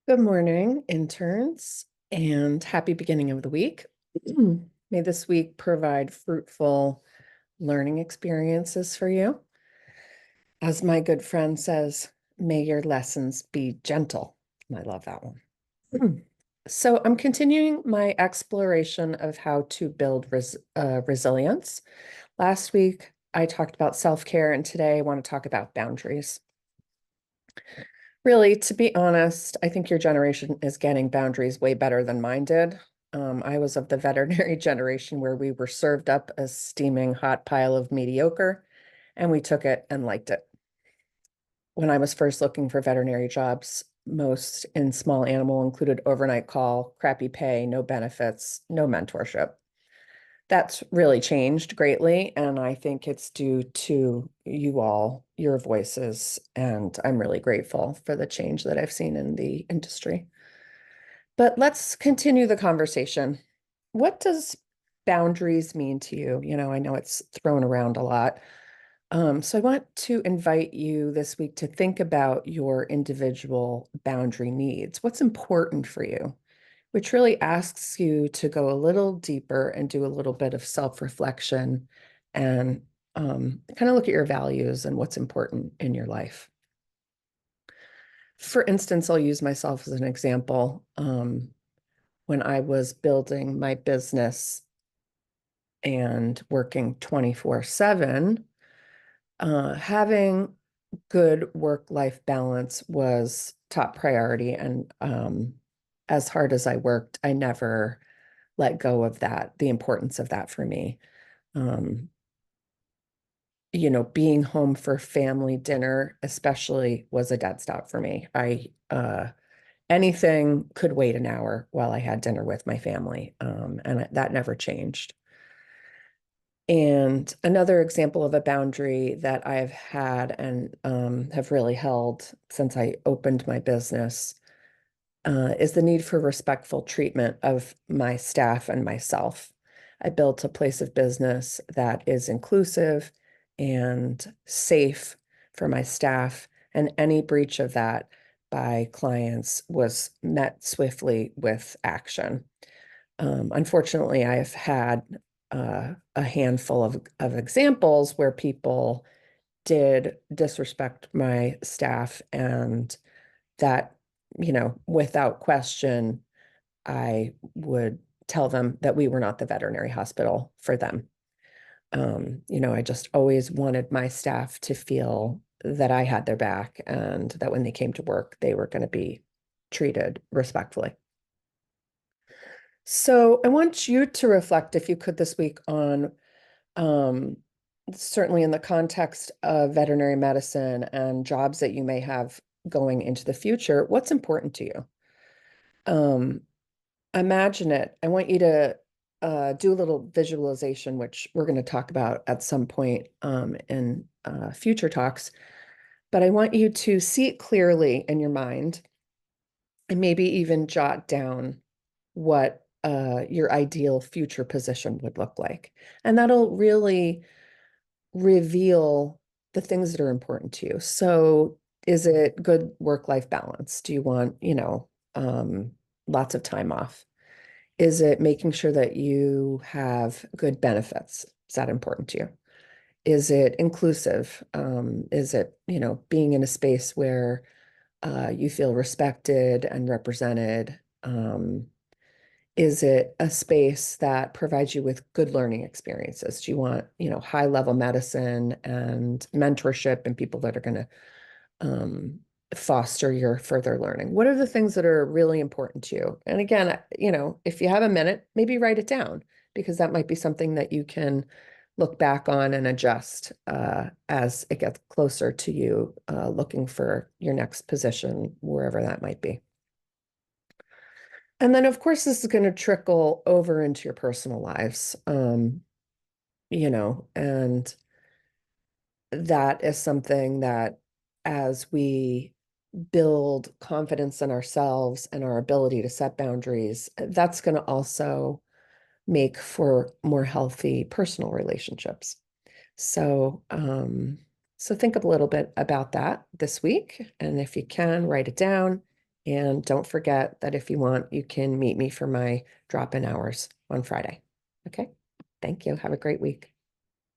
Good morning, interns, and happy beginning of the week. May this week provide fruitful learning experiences for you. As my good friend says, may your lessons be gentle. I love that one. So I'm continuing my exploration of how to build resilience. Last week, I talked about self-care, and today I want to talk about boundaries. Really, to be honest, I think your generation is getting boundaries way better than mine did. I was of the veterinary generation where we were served up a steaming hot pile of mediocre, and we took it and liked it. When I was first looking for veterinary jobs, most in small animal included overnight call, crappy pay, no benefits, no mentorship. That's really changed greatly, and I think it's due to you all, your voices, and I'm really grateful for the change that I've seen in the industry. But let's continue the conversation. What does boundaries mean to you? I know it's thrown around a lot. So I want to invite you this week to think about your individual boundary needs. What's important for you? Which really asks you to go a little deeper and do a little bit of self-reflection and kind of look at your values and what's important in your life. For instance, I'll use myself as an example. When I was building my business and working 24/7, having good work-life balance was top priority. And as hard as I worked, I never let go of that, the importance of that for me. Um, being home for family dinner, especially, was a dead stop for me. Anything could wait an hour while I had dinner with my family, and that never changed. And another example of a boundary that I've had and have really held since I opened my business is the need for respectful treatment of my staff and myself. I built a place of business that is inclusive and safe for my staff, and any breach of that by clients was met swiftly with action. Unfortunately, I've had a handful of examples where people did disrespect my staff, and that, without question, I would tell them that we were not the veterinary hospital for them. I just always wanted my staff to feel that I had their back and that when they came to work, they were going to be treated respectfully. So I want you to reflect, if you could, this week on um, certainly in the context of veterinary medicine and jobs that you may have going into the future, what's important to you? Um, Imagine it. I want you to do a little visualization, which we're going to talk about at some point in future talks. But I want you to see it clearly in your mind and maybe even jot down what your ideal future position would look like. And that'll really reveal the things that are important to you. So, is it good work-life balance? Do you want, lots of time off? Is it making sure that you have good benefits? Is that important to you? Is it inclusive? Is it, being in a space where you feel respected and represented? Is it a space that provides you with good learning experiences? Do you want, high level medicine and mentorship and people that are going to um, foster your further learning? What are the things that are really important to you? And again, if you have a minute, maybe write it down, because that might be something that you can look back on and adjust as it gets closer to you looking for your next position, wherever that might be. And then, of course, this is going to trickle over into your personal lives, and that is something that, as we build confidence in ourselves and our ability to set boundaries, that's going to also make for more healthy personal relationships. So, so think a little bit about that this week, and if you can, write it down And don't forget that if you want, you can meet me for my drop-in hours on Friday. Okay? Thank you. Have a great week.